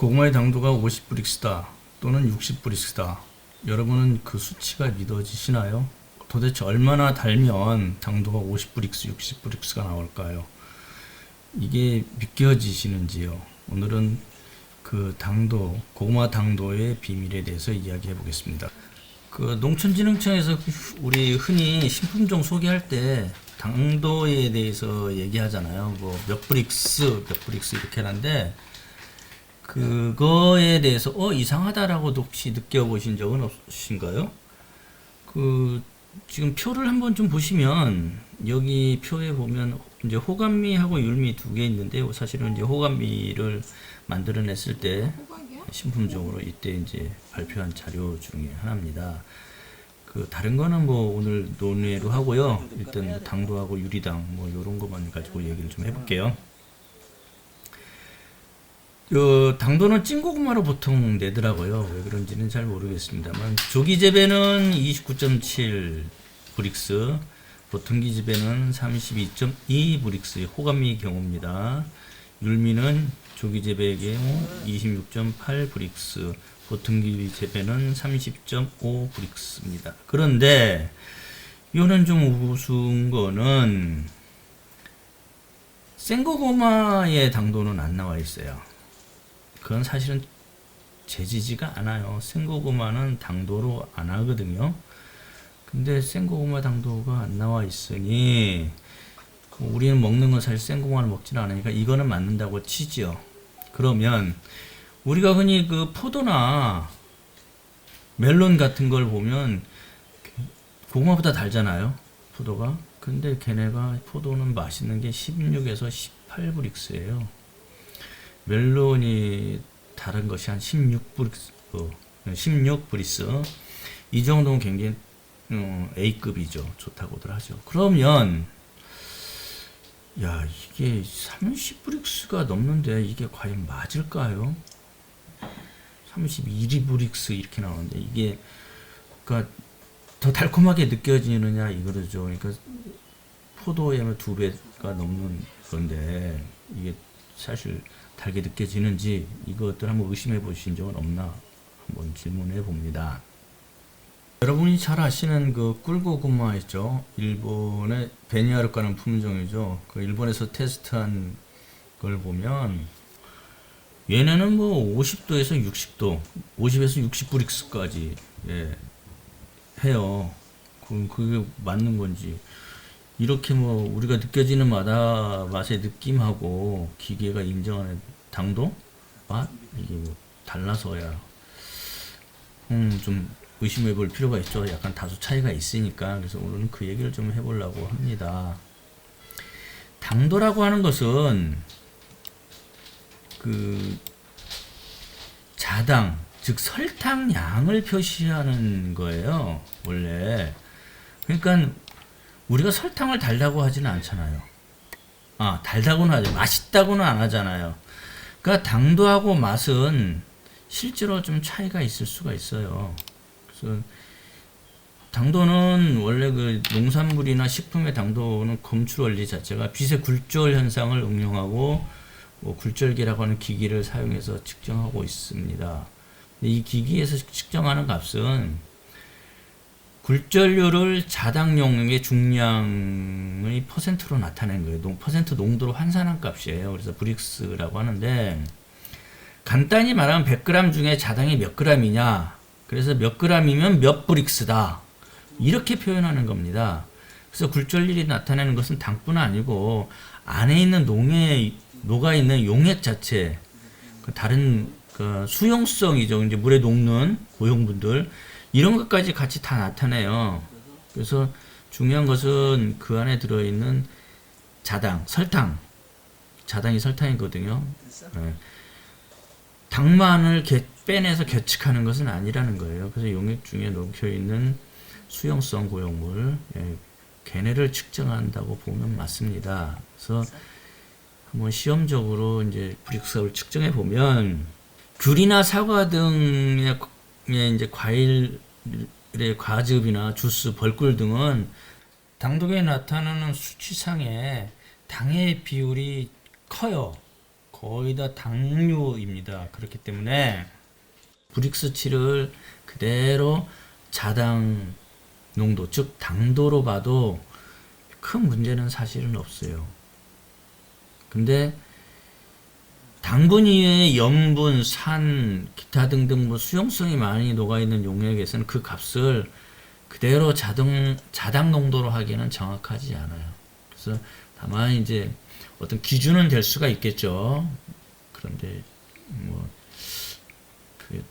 고구마의 당도가 50브릭스다 또는 60브릭스다. 여러분은 그 수치가 믿어지시나요? 도대체 얼마나 달면 당도가 50브릭스, 60브릭스가 나올까요? 이게 믿겨지시는지요? 오늘은 그 당도, 고구마 당도의 비밀에 대해서 이야기해 보겠습니다. 그 농촌진흥청에서 우리 흔히 신품종 소개할 때 당도에 대해서 얘기하잖아요. 뭐 몇 브릭스, 몇 브릭스 이렇게 하는데 그거에 대해서 이상하다라고도 혹시 느껴보신 적은 없으신가요? 그 지금 표를 한번 좀 보시면 여기 표에 보면 이제 호감미하고 율미 두 개 있는데 사실은 이제 호감미를 만들어냈을 때 신품종으로 이때 이제 발표한 자료 중에 하나입니다. 그 다른 거는 뭐 오늘 논의로 하고요. 일단 뭐 당도하고 유리당 뭐 이런 것만 가지고 얘기를 좀 해볼게요. 당도는 찐고구마로 보통 내더라고요. 왜 그런지는 잘 모르겠습니다만 조기 재배는 29.7 브릭스, 보통기 재배는 32.2 브릭스, 호감미 경우입니다. 율미는 조기 재배의 경우 26.8 브릭스, 보통기 재배는 30.5 브릭스입니다. 그런데 이거는 좀 우스운 거는 생고구마의 당도는 안 나와 있어요. 그건 사실은 재지지가 않아요. 생고구마는 당도로 안 하거든요. 근데 생고구마 당도가 안 나와 있으니 우리는 먹는 건 사실 생고구마를 먹지는 않으니까 이거는 맞는다고 치지요. 그러면 우리가 흔히 그 포도나 멜론 같은 걸 보면 고구마보다 달잖아요. 포도가. 근데 걔네가 포도는 맛있는 게 16에서 18브릭스예요. 멜론이 다른 것이 한 16브릭스, 16브릭스. 이 정도는 굉장히 A급이죠. 좋다고들 하죠. 그러면 야, 이게 30브릭스가 넘는데 이게 과연 맞을까요? 31브릭스 이렇게 나오는데 이게 그러니까 더 달콤하게 느껴지느냐 이거죠. 그러니까 포도에 2배가 넘는 건데 이게 사실 달게 느껴지는지 이것들 한번 의심해 보신 적은 없나 한번 질문해 봅니다. 여러분이 잘 아시는 그 꿀고구마 있죠? 일본의 베니아르카는 품종이죠. 그 일본에서 테스트한 걸 보면 얘네는 뭐 50도에서 60도, 50에서 60브릭스까지 해요. 그게 맞는 건지. 이렇게 뭐 우리가 느껴지는 맛의 느낌하고 기계가 인정하는 당도? 맛? 이게 뭐 달라서야 좀 의심해 볼 필요가 있죠. 약간 다소 차이가 있으니까. 그래서 오늘은 그 얘기를 좀 해보려고 합니다. 당도라고 하는 것은 그 자당, 즉 설탕 양을 표시하는 거예요. 원래. 그러니까 우리가 설탕을 달다고 하지는 않잖아요. 달다고는 하죠. 맛있다고는 안 하잖아요. 그러니까 당도하고 맛은 실제로 좀 차이가 있을 수가 있어요. 그래서 당도는 원래 그 농산물이나 식품의 당도는 검출 원리 자체가 빛의 굴절 현상을 응용하고 뭐 굴절기라고 하는 기기를 사용해서 측정하고 있습니다. 이 기기에서 측정하는 값은 굴절률을 자당용의 중량의 퍼센트로 나타낸 거예요. 퍼센트 농도로 환산한 값이에요. 그래서 브릭스라고 하는데 간단히 말하면 100g 중에 자당이 몇 g이냐. 그래서 몇 g이면 몇 브릭스다. 이렇게 표현하는 겁니다. 그래서 굴절률이 나타내는 것은 당뿐 아니고 안에 있는 녹아있는 용액 자체, 그 다른 그 수용성이죠. 이제 물에 녹는 고용분들 이런 것까지 같이 다 나타내요. 그래서 중요한 것은 그 안에 들어있는 자당, 설탕. 자당이 설탕이거든요. 당만을 빼내서 겨측하는 것은 아니라는 거예요. 그래서 용액 중에 녹혀있는 수용성 고용물, 걔네를 측정한다고 보면 맞습니다. 그래서 한번 시험적으로 이제 브릭스를 측정해 보면 귤이나 사과 등의 이제 과일의 과즙이나 주스, 벌꿀 등은 당도에 나타나는 수치상에 당의 비율이 커요. 거의 다 당류입니다. 그렇기 때문에 브릭스7을 그대로 자당 농도, 즉 당도로 봐도 큰 문제는 사실은 없어요. 근데 당분 이외에 염분, 산, 기타 등등 뭐 수용성이 많이 녹아있는 용액에서는 그 값을 그대로 자당 농도로 하기에는 정확하지 않아요. 그래서 다만 이제 어떤 기준은 될 수가 있겠죠. 그런데 뭐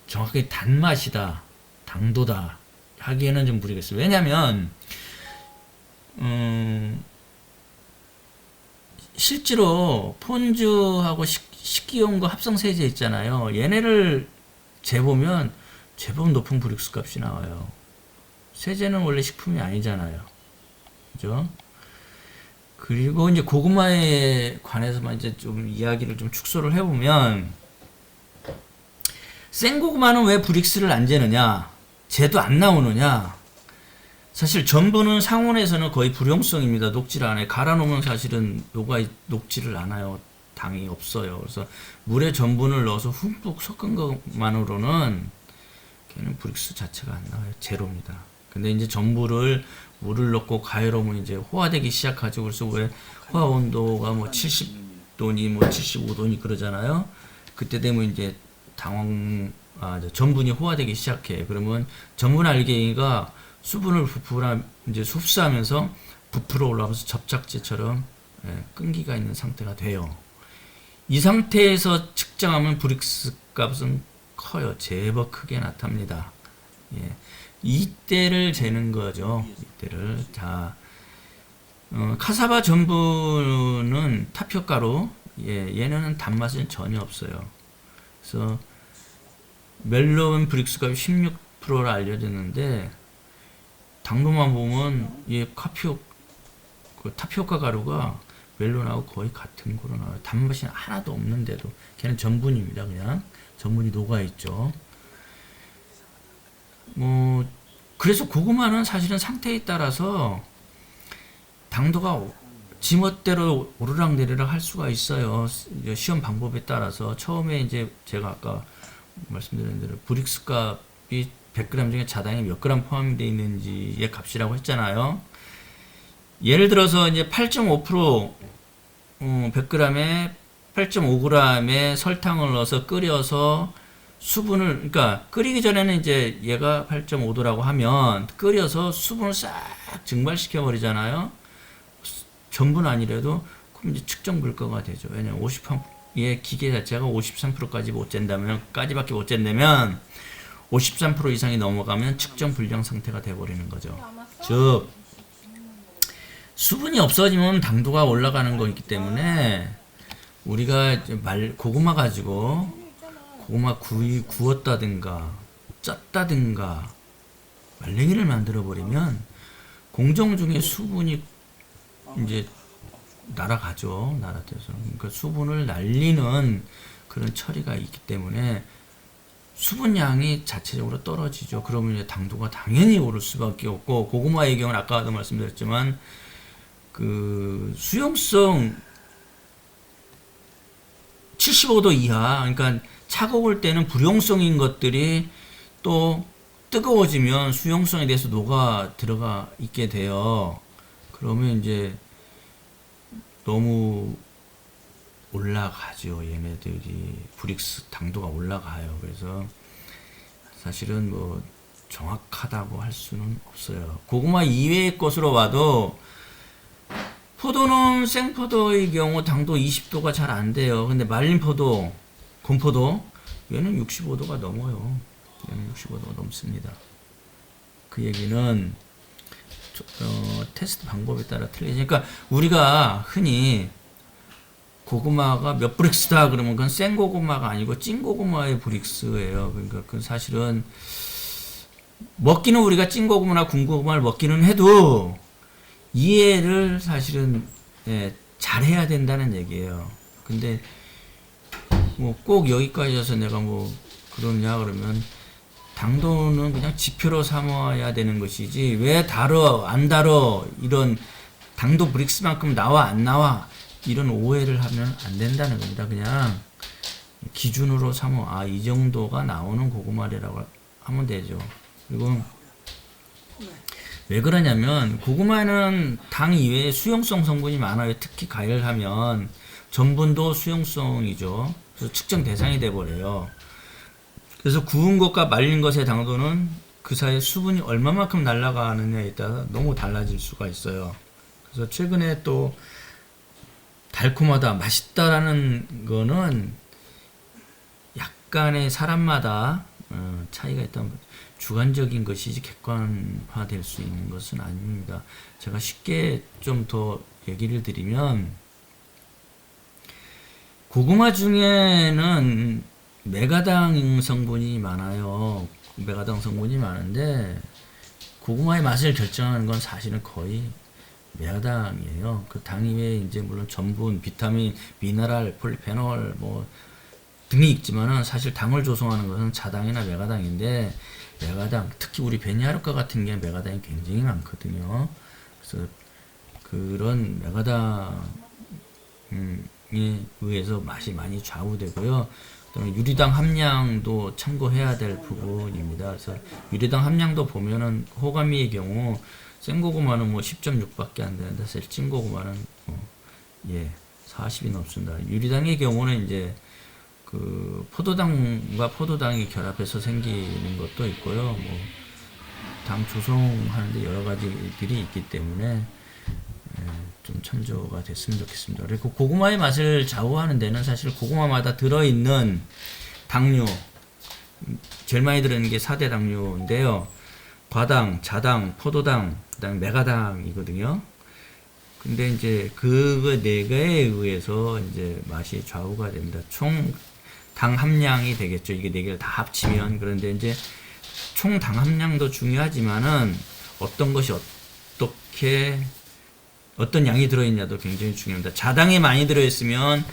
정확하게 단맛이다, 당도다 하기에는 좀 무리겠어요. 왜냐하면 실제로 폰즈하고 식기용과 합성세제 있잖아요. 얘네를 재보면 제법 높은 브릭스 값이 나와요. 세제는 원래 식품이 아니잖아요. 그죠? 그리고 이제 고구마에 관해서만 이제 좀 이야기를 좀 축소를 해보면, 생고구마는 왜 브릭스를 안 재느냐? 재도 안 나오느냐? 사실 전분은 상온에서는 거의 불용성입니다. 녹지를 않아요. 갈아놓으면 사실은 녹지를 않아요. 당이 없어요. 그래서 물에 전분을 넣어서 흠뻑 섞은 것만으로는 걔는 브릭스 자체가 안 나와요. 제로입니다. 근데 이제 전분을 물을 넣고 가열하면 이제 호화되기 시작하죠. 그래서 왜 호화 온도가 뭐 70도니 뭐 75도니 그러잖아요. 그때 되면 이제 전분이 호화되기 시작해. 그러면 전분 알갱이가 수분을 이제 흡수하면서 부풀어 올라오면서 접착제처럼 끈기가 있는 상태가 돼요. 이 상태에서 측정하면 브릭스 값은 커요. 제법 크게 나타납니다. 예. 이때를 재는 거죠. 이때를. 자, 카사바 전분은 타피오카로, 얘네는 단맛은 전혀 없어요. 그래서 멜론 브릭스 값이 16%라 알려졌는데, 당도만 보면 타피오카 가루가 멜론하고 거의 같은 거로 나와요. 단맛이 하나도 없는데도 걔는 전분입니다. 그냥 전분이 녹아있죠. 그래서 고구마는 사실은 상태에 따라서 당도가 지멋대로 오르락내리락 할 수가 있어요. 시험 방법에 따라서. 처음에 이제 제가 아까 말씀드린 대로 브릭스 값이 100g 중에 자당이 몇 g 포함이 되어 있는지의 값이라고 했잖아요. 예를 들어서 이제 8.5% 100g에 8.5g의 설탕을 넣어서 끓여서 수분을, 그러니까 끓이기 전에는 이제 얘가 8.5도라고 하면 끓여서 수분을 싹 증발시켜 버리잖아요. 전분 아니래도 그럼 이제 측정 불가가 되죠. 왜냐면 53%의 기계 자체가 53%까지 못 잰다면, 까지밖에 못 잰다면 53% 이상이 넘어가면 측정 불량 상태가 돼 버리는 거죠. 즉 수분이 없어지면 당도가 올라가는 거기 때문에 우리가 고구마 가지고 고구마 구웠다든가 쪘다든가 말랭이를 만들어 버리면 공정 중에 수분이 이제 날아가죠. 날아가서. 그러니까 수분을 날리는 그런 처리가 있기 때문에 수분량이 자체적으로 떨어지죠. 그러면 이제 당도가 당연히 오를 수밖에 없고, 고구마의 경우는 아까도 말씀드렸지만 그 수용성 75도 이하, 그러니까 차가울 때는 불용성인 것들이 또 뜨거워지면 수용성에 대해서 녹아 들어가 있게 돼요. 그러면 이제 너무 올라가죠. 얘네들이 브릭스 당도가 올라가요. 그래서 사실은 뭐 정확하다고 할 수는 없어요. 고구마 이외의 것으로 봐도 포도는 생포도의 경우 당도 20도가 잘 안 돼요. 근데 말린 포도, 건포도 얘는 65도가 넘어요. 얘는 65도가 넘습니다. 그 얘기는 테스트 방법에 따라 틀리죠. 그러니까 우리가 흔히 고구마가 몇 브릭스다 그러면 그건 생고구마가 아니고 찐고구마의 브릭스예요. 그러니까 그 사실은 먹기는 우리가 찐고구마나 군고구마를 먹기는 해도 이해를 사실은 잘해야 된다는 얘기예요. 근데 뭐 꼭 여기까지 와서 내가 뭐 그러냐 그러면 당도는 그냥 지표로 삼아야 되는 것이지 왜 달어 안 달어 이런 당도 브릭스만큼 나와 안 나와 이런 오해를 하면 안 된다는 겁니다. 그냥 기준으로 삼아 이 정도가 나오는 고구마라고 하면 되죠. 그리고 왜 그러냐면 고구마는 당 이외에 수용성 성분이 많아요. 특히 과일을 하면 전분도 수용성이죠. 그래서 측정 대상이 돼 버려요. 그래서 구운 것과 말린 것의 당도는 그 사이에 수분이 얼마만큼 날아가느냐에 따라 너무 달라질 수가 있어요. 그래서 최근에 또 달콤하다, 맛있다라는 거는 약간의 사람마다 차이가 있다는 거죠. 주관적인 것이지 객관화될 수 있는 것은 아닙니다. 제가 쉽게 좀 더 얘기를 드리면 고구마 중에는 메가당 성분이 많아요. 메가당 성분이 많은데 고구마의 맛을 결정하는 건 사실은 거의 메가당이에요. 그 당 이외에 이제 물론 전분, 비타민, 미네랄, 폴리페놀 뭐 등이 있지만은 사실 당을 조성하는 것은 자당이나 메가당인데 메가당, 특히 우리 베니하르과 같은 게 메가당이 굉장히 많거든요. 그래서 그런 메가당에 의해서 맛이 많이 좌우되고요. 유리당 함량도 참고해야 될 부분입니다. 그래서 유리당 함량도 보면은 호가미의 경우 생고구마는 뭐 10.6밖에 안 되는데 사실 찐고구마는 40이 넘습니다. 유리당의 경우는 이제 그 포도당과 포도당이 결합해서 생기는 것도 있고요. 뭐 당 조성하는데 여러 가지들이 있기 때문에 좀 참조가 됐으면 좋겠습니다. 그리고 고구마의 맛을 좌우하는 데는 사실 고구마마다 들어있는 당류, 제일 많이 들어있는 게 4대 당류인데요. 과당, 자당, 포도당, 그다음에 메가당이거든요. 근데 이제 그거 네 개에 의해서 이제 맛이 좌우가 됩니다. 총 당 함량이 되겠죠. 이게 네 개를 다 합치면. 그런데 이제 총 당 함량도 중요하지만은 어떤 것이 어떤 양이 들어있냐도 굉장히 중요합니다. 자당이 많이 들어있으면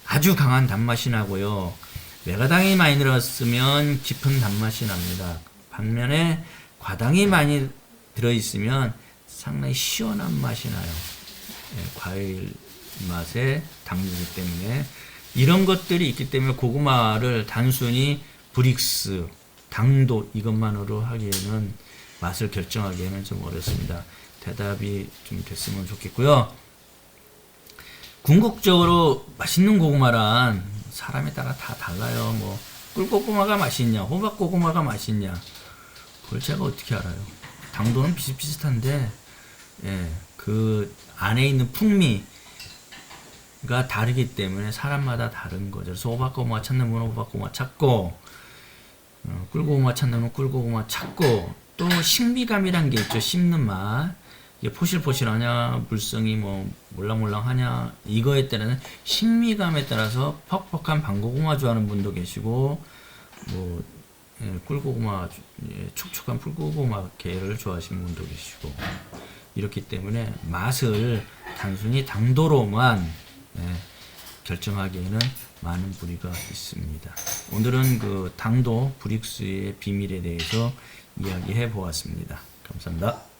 아주 강한 단맛이 나고요. 메가당이 많이 들어있으면 깊은 단맛이 납니다. 반면에 과당이 많이 들어있으면 상당히 시원한 맛이 나요. 과일 맛의 당류이기 때문에 이런 것들이 있기 때문에 고구마를 단순히 브릭스, 당도 이것만으로 하기에는 맛을 결정하기에는 좀 어렵습니다. 대답이 좀 됐으면 좋겠고요. 궁극적으로 맛있는 고구마란 사람에 따라 다 달라요. 뭐 꿀고구마가 맛있냐, 호박고구마가 맛있냐, 그걸 제가 어떻게 알아요? 당도는 비슷비슷한데 그 안에 있는 풍미가 다르기 때문에 사람마다 다른 거죠. 그래서 호박고구마 찾는 분은 호박고구마 찾고 꿀고구마 찾는 분은 꿀고구마 찾고 또 식미감이란 게 있죠. 씹는 맛. 이게 포실포실하냐, 물성이 뭐 몰랑몰랑하냐, 이거에 따라서 식미감에 따라서 퍽퍽한 방고구마 좋아하는 분도 계시고, 뭐 꿀고구마, 촉촉한 꿀고구마 계를 좋아하시는 분도 계시고, 이렇기 때문에 맛을 단순히 당도로만 결정하기에는 많은 부리가 있습니다. 오늘은 그 당도 브릭스의 비밀에 대해서 이야기해 보았습니다. 감사합니다.